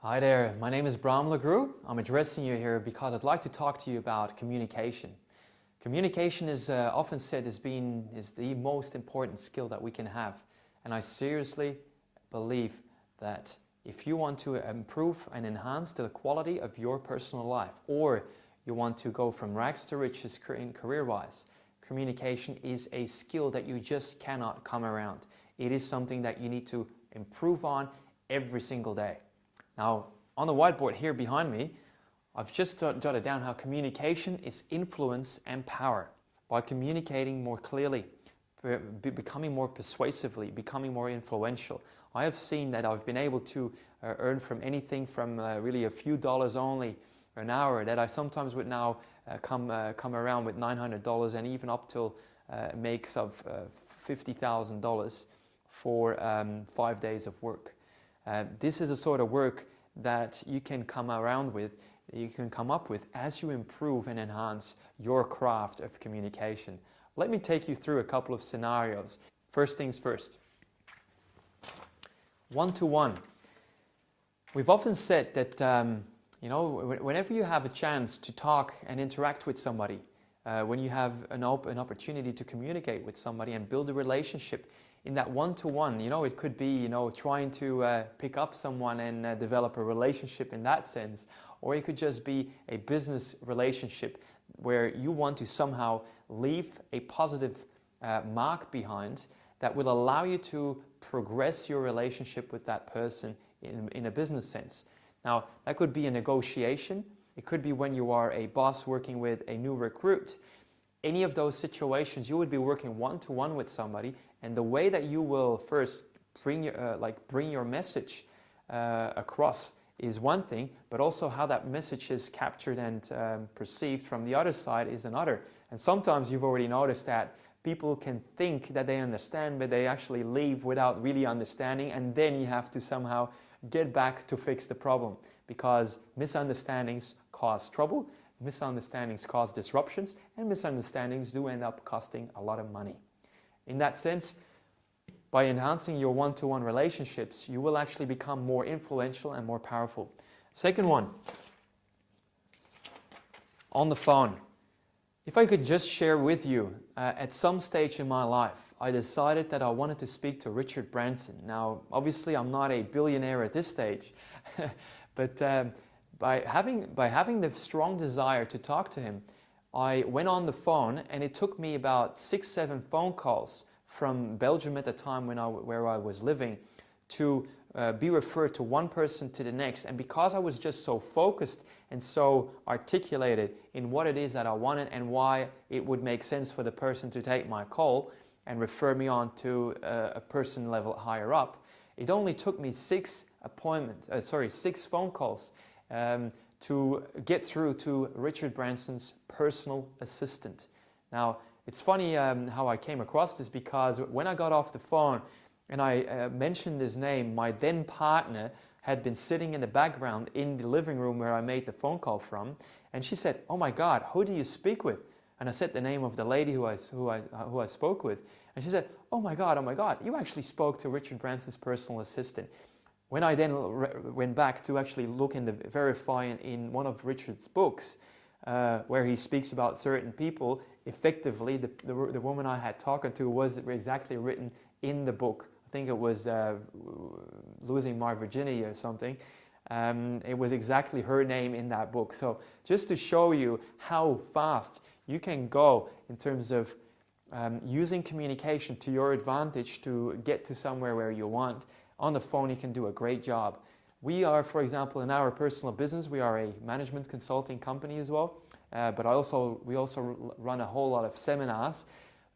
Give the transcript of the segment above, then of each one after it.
Hi there, my name is Bram Lagrou. I'm addressing you here because I'd like to talk to you about communication. Communication is often said as being the most important skill that we can have. And I seriously believe that if you want to improve and enhance the quality of your personal life, or you want to go from rags to riches career-wise, communication is a skill that you just cannot come around. It is something that you need to improve on every single day. Now, on the whiteboard here behind me, I've just jotted down how communication is influence and power. By communicating more clearly, becoming more persuasively, becoming more influential, I have seen that I've been able to earn from anything from really a few dollars only an hour, that I sometimes would now come around with $900 and even up till makes of $50,000 for 5 days of work. This is a sort of work that you can come up with as you improve and enhance your craft of communication. Let me take you through a couple of scenarios. First things first. One-to-one. We've often said that whenever you have a chance to talk and interact with somebody, when you have an opportunity to communicate with somebody and build a relationship, in that one-to-one, it could be, trying to pick up someone and develop a relationship in that sense, or it could just be a business relationship where you want to somehow leave a positive mark behind that will allow you to progress your relationship with that person in a business sense. Now, that could be a negotiation. It could be when you are a boss working with a new recruit. Any of those situations, you would be working one-to-one with somebody, and the way that you will first bring your message across is one thing, but also how that message is captured and perceived from the other side is another. And sometimes you've already noticed that people can think that they understand, but they actually leave without really understanding, and then you have to somehow get back to fix the problem, because misunderstandings cause trouble. Misunderstandings cause disruptions, and misunderstandings do end up costing a lot of money. In that sense, by enhancing your one-to-one relationships, you will actually become more influential and more powerful. Second one, on the phone. If I could just share with you, at some stage in my life, I decided that I wanted to speak to Richard Branson. Now, obviously, I'm not a billionaire at this stage, but by having the strong desire to talk to him, I went on the phone, and it took me about 6-7 phone calls from Belgium at the time where I was living to be referred to one person to the next. And because I was just so focused and so articulated in what it is that I wanted and why it would make sense for the person to take my call and refer me on to a person level higher up, it only took me 6 phone calls to get through to Richard Branson's personal assistant. Now, it's funny how I came across this, because when I got off the phone and I mentioned his name, my then partner had been sitting in the background in the living room where I made the phone call from, and she said, "Oh my God, who do you speak with?" And I said the name of the lady who I spoke with, and she said, oh my God, you actually spoke to Richard Branson's personal assistant." When I then went back to actually look and verify in one of Richard's books, where he speaks about certain people, effectively the woman I had talked to was exactly written in the book. I think it was Losing My Virginity or something. It was exactly her name in that book. So just to show you how fast you can go in terms of using communication to your advantage to get to somewhere where you want. On the phone, you can do a great job. We are, for example, in our personal business, we are a management consulting company as well, but we also run a whole lot of seminars.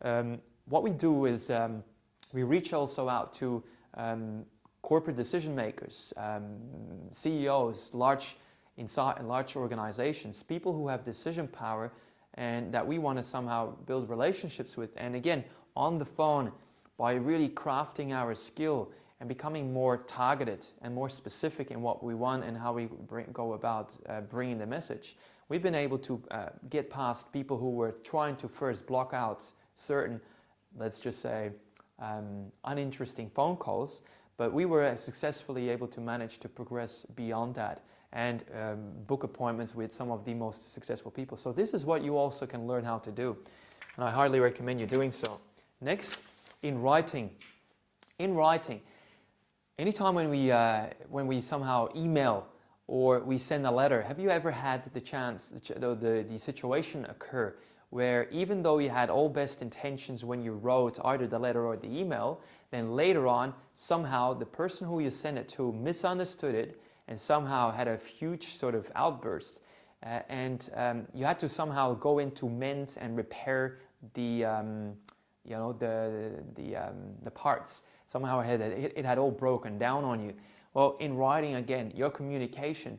What we do is we reach also out to corporate decision makers, CEOs, large organizations, people who have decision power and that we want to somehow build relationships with. And again, on the phone, by really crafting our skill and becoming more targeted and more specific in what we want and how we go about bringing the message, we've been able to get past people who were trying to first block out certain, let's just say, uninteresting phone calls But we were successfully able to manage to progress beyond that and book appointments with some of the most successful people. So this is what you also can learn how to do. And I highly recommend you doing so. Next, in writing. In writing, anytime when we somehow email or we send a letter, have you ever had the situation occur where even though you had all best intentions when you wrote either the letter or the email, then later on, somehow the person who you sent it to misunderstood it and somehow had a huge sort of outburst, and you had to somehow go in to mend and repair the parts. Somehow it had all broken down on you. Well, in writing again, your communication,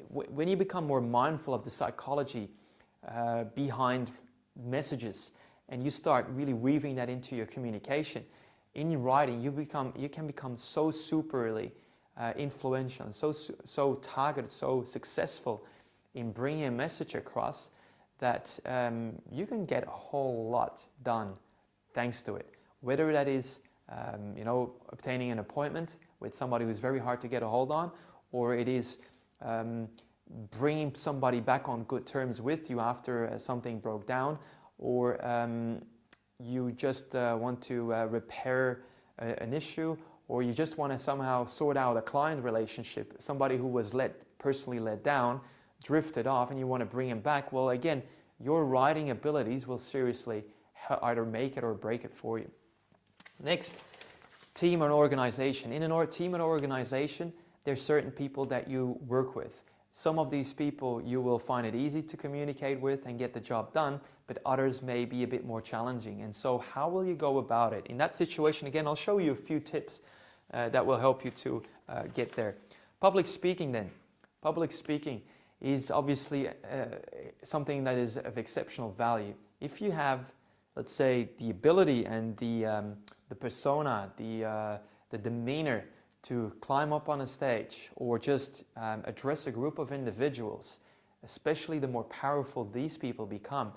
when you become more mindful of the psychology behind messages, and you start really weaving that into your communication, in writing you can become so superly influential and so targeted, so successful in bringing a message across that you can get a whole lot done thanks to it. Whether that is obtaining an appointment with somebody who's very hard to get a hold on, or it is bringing somebody back on good terms with you after something broke down, or you just want to repair an issue, or you just want to somehow sort out a client relationship, somebody who was personally let down, drifted off, and you want to bring him back. Well, again, your writing abilities will seriously either make it or break it for you. Next, team and organization. In a team and organization, there's certain people that you work with. Some of these people you will find it easy to communicate with and get the job done, but others may be a bit more challenging. And so how will you go about it? In that situation, again, I'll show you a few tips that will help you to get there. Public speaking then. Public speaking is obviously something that is of exceptional value. If you have, let's say, the ability and the persona, the demeanor to climb up on a stage or just address a group of individuals, especially the more powerful these people become,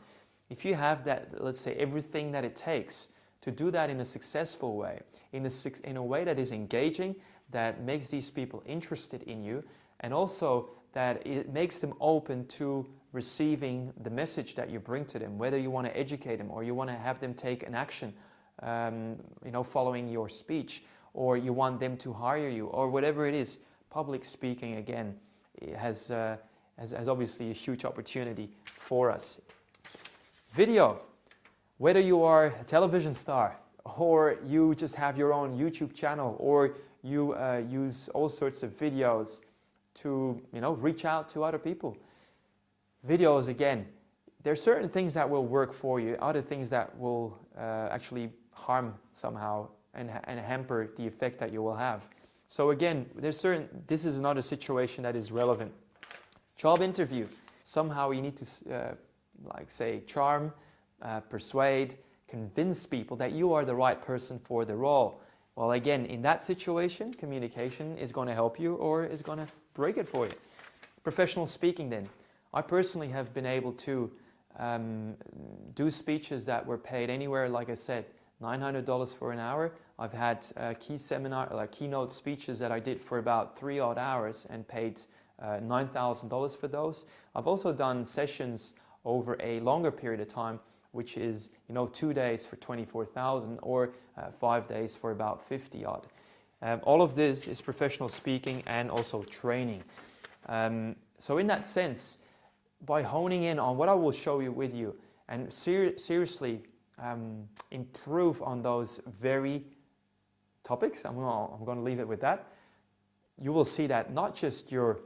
if you have that, let's say, everything that it takes to do that in a successful way, in a way that is engaging, that makes these people interested in you, and also that it makes them open to receiving the message that you bring to them, whether you want to educate them or you want to have them take an action following your speech, or you want them to hire you, or whatever it is. Public speaking, again, has obviously a huge opportunity for us. Video, whether you are a television star, or you just have your own YouTube channel, or you use all sorts of videos to reach out to other people. Videos, again, there are certain things that will work for you, other things that will actually harm somehow and hamper the effect that you will have. So again, this is another situation that is relevant. Job interview. Somehow you need to, charm, persuade, convince people that you are the right person for the role. Well, again, in that situation, communication is going to help you or is going to break it for you. Professional speaking then. I personally have been able to do speeches that were paid anywhere, like I said, $900 for an hour. I've had keynote speeches that I did for about 3 odd hours and paid $9,000 for those. I've also done sessions over a longer period of time, which is 2 days for $24,000 or 5 days for about 50 odd. All of this is professional speaking and also training. So in that sense, by honing in on what I will show you with you and seriously improve on those very topics, I'm going to leave it with that, you will see that not just your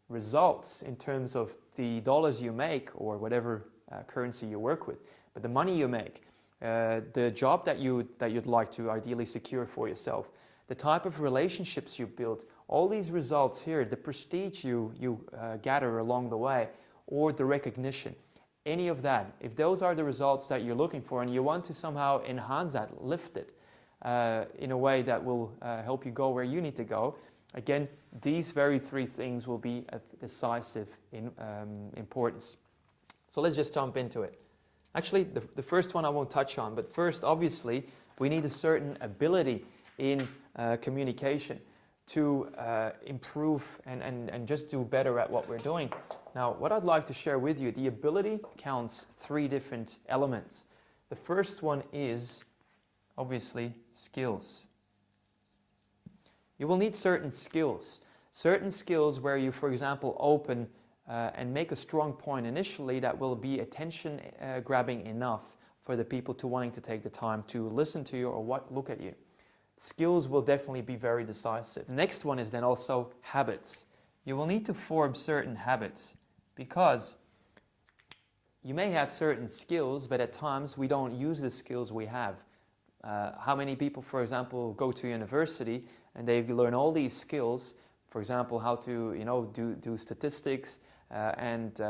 results in terms of the dollars you make or whatever currency you work with, but the money you make, the job that you'd like to ideally secure for yourself, the type of relationships you build, all these results here, the prestige you gather along the way, or the recognition, any of that, if those are the results that you're looking for and you want to somehow enhance that, lift it in a way that will help you go where you need to go, again, these very 3 things will be of decisive importance. So let's just jump into it. Actually, the first one I won't touch on, but first, obviously, we need a certain ability in communication to improve and just do better at what we're doing. Now, what I'd like to share with you, the ability counts 3 different elements. The first one is obviously skills. You will need certain skills where you, for example, open and make a strong point initially that will be attention grabbing enough for the people to wanting to take the time to listen to you or look at you. Skills will definitely be very decisive. The next one is then also habits. You will need to form certain habits because you may have certain skills, but at times we don't use the skills we have. How many people, for example, go to university and they learn all these skills, for example, how to do statistics and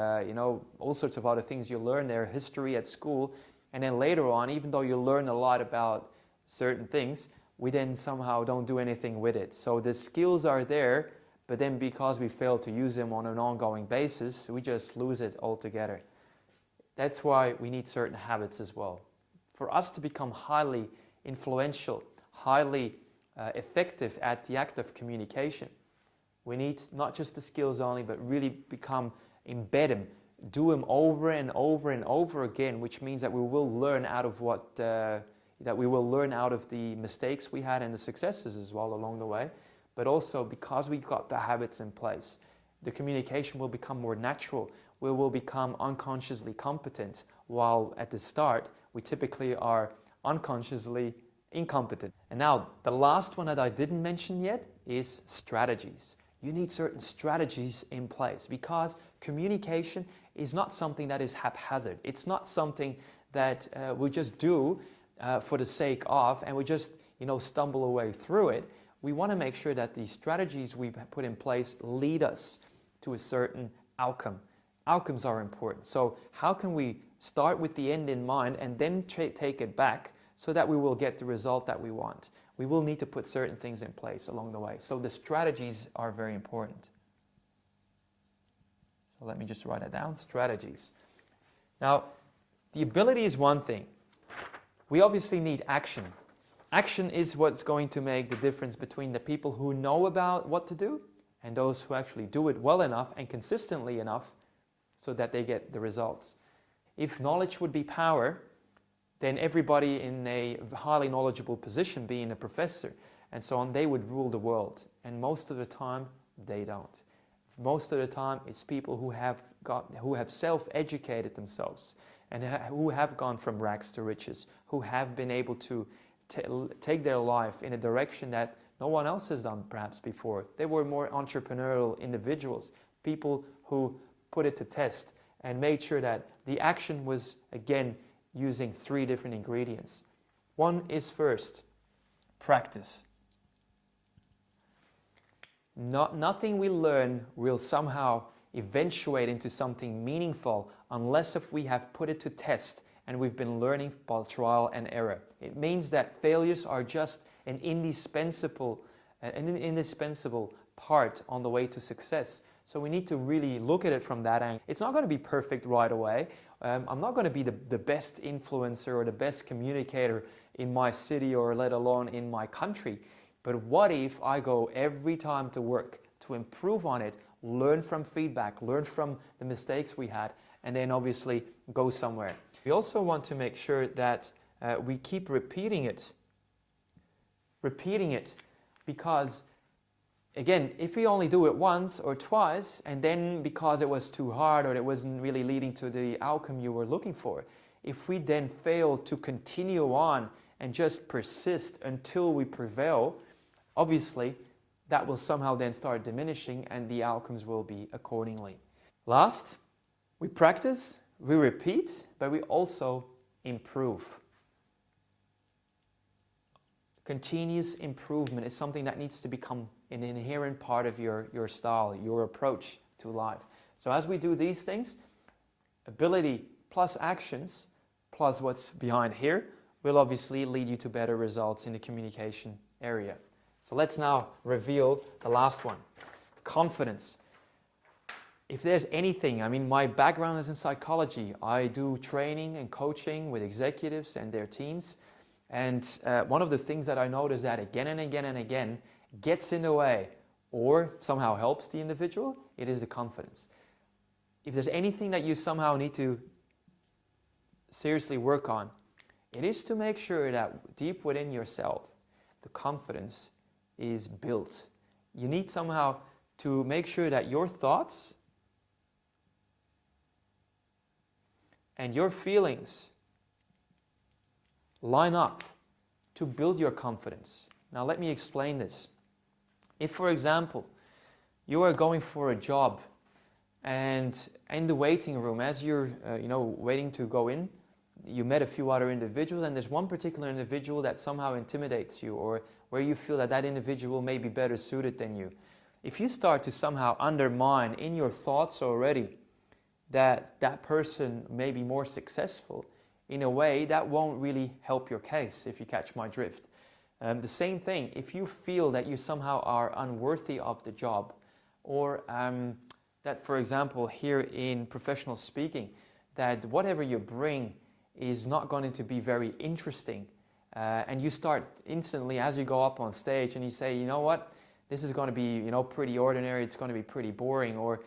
all sorts of other things you learn there, history at school, and then later on, even though you learn a lot about certain things, we then somehow don't do anything with it. So the skills are there, but then because we fail to use them on an ongoing basis, we just lose it altogether. That's why we need certain habits as well. For us to become highly influential, highly effective at the act of communication, we need not just the skills only, but really embed them, do them over and over and over again, which means that we will learn out of the mistakes we had and the successes as well along the way. But also because we got the habits in place, the communication will become more natural. We will become unconsciously competent, while at the start we typically are unconsciously incompetent. And now the last one that I didn't mention yet is strategies. You need certain strategies in place because communication is not something that is haphazard. It's not something that we just do for the sake of and we just stumble away through it. We want to make sure that the strategies we put in place lead us to a certain outcome. Outcomes are important. So how can we start with the end in mind and then take it back so that we will get the result that we want? We will need to put certain things in place along the way. So the strategies are very important. So let me just write it down, strategies. Now, the ability is one thing. We obviously need action. Action is what's going to make the difference between the people who know about what to do and those who actually do it well enough and consistently enough so that they get the results. If knowledge would be power, then everybody in a highly knowledgeable position, being a professor and so on, they would rule the world. And most of the time, they don't. Most of the time, it's people who have self-educated themselves and who have gone from rags to riches, who have been able to take their life in a direction that no one else has done perhaps before. They were more entrepreneurial individuals, people who put it to test and made sure that the action was, again, using 3 different ingredients. One is first, practice. Nothing we learn will somehow eventuate into something meaningful unless if we have put it to test and we've been learning by trial and error. It means that failures are just an indispensable part on the way to success. So we need to really look at it from that angle. It's not going to be perfect right away. I'm not going to be the best influencer or the best communicator in my city or let alone in my country. But what if I go every time to work to improve on it, learn from feedback, learn from the mistakes we had, and then obviously go somewhere. We also want to make sure that we keep repeating it because again, if we only do it once or twice and then because it was too hard or it wasn't really leading to the outcome you were looking for, if we then fail to continue on and just persist until we prevail, obviously that will somehow then start diminishing and the outcomes will be accordingly. Last, we practice, we repeat, but we also improve. Continuous improvement is something that needs to become an inherent part of your style, your approach to life. So as we do these things, ability plus actions plus what's behind here will obviously lead you to better results in the communication area. So let's now reveal the last one, confidence. If there's anything, my background is in psychology. I do training and coaching with executives and their teams. And one of the things that I notice that again and again and again gets in the way or somehow helps the individual, it is the confidence. If there's anything that you somehow need to seriously work on, it is to make sure that deep within yourself, the confidence is built. You need somehow to make sure that your thoughts and your feelings line up to build your confidence. Now let me explain this. If, for example, you are going for a job and in the waiting room, as you're waiting to go in, you met a few other individuals and there's one particular individual that somehow intimidates you, or where you feel that that individual may be better suited than you. If you start to somehow undermine in your thoughts already that that person may be more successful, in a way that won't really help your case, if you catch my drift. The same thing, if you feel that you somehow are unworthy of the job, or that, for example, here in professional speaking, that whatever you bring is not going to be very interesting, and you start instantly as you go up on stage and you say, you know what, this is going to be pretty ordinary, it's going to be pretty boring, or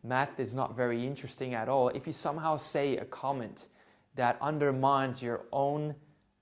math is not very interesting at all. If you somehow say a comment that undermines your own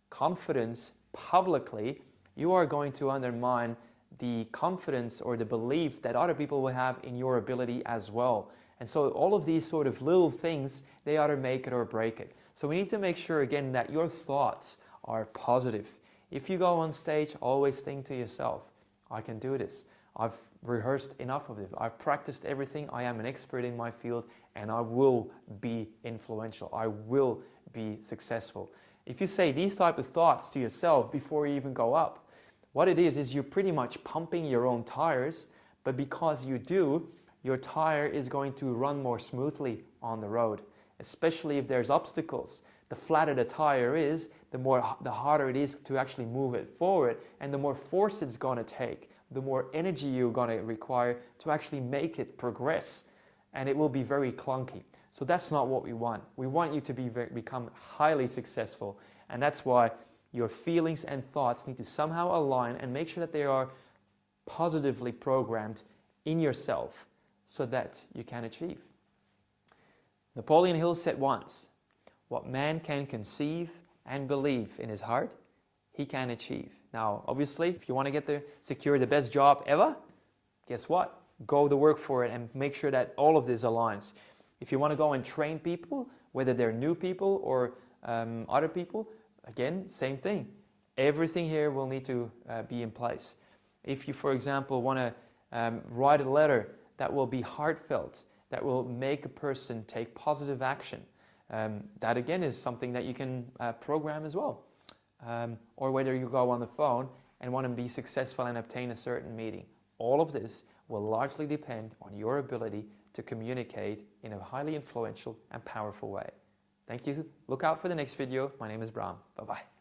confidence publicly, you are going to undermine the confidence or the belief that other people will have in your ability as well. And so all of these sort of little things, they either make it or break it. So we need to make sure again that your thoughts are positive. If you go on stage, always think to yourself, I can do this. I've rehearsed enough of it. I've practiced everything. I am an expert in my field and I will be influential. I will be successful. If you say these type of thoughts to yourself before you even go up, what it is you're pretty much pumping your own tires, but because you do, your tire is going to run more smoothly on the road, especially if there's obstacles. The flatter the tire is, the harder it is to actually move it forward, and the more force it's going to take, the more energy you're going to require to actually make it progress, and it will be very clunky. So that's not what we want. We want you to become highly successful, and that's why your feelings and thoughts need to somehow align and make sure that they are positively programmed in yourself so that you can achieve. Napoleon Hill said once, what man can conceive and believe in his heart, he can achieve. Now, obviously, if you want to secure the best job ever, guess what? Go to work for it and make sure that all of this aligns. If you want to go and train people, whether they're new people or other people, again, same thing. Everything here will need to be in place. If you, for example, want to write a letter that will be heartfelt, that will make a person take positive action, that again is something that you can program as well. Or whether you go on the phone and want to be successful and obtain a certain meeting. All of this will largely depend on your ability to communicate in a highly influential and powerful way. Thank you. Look out for the next video. My name is Bram. Bye-bye.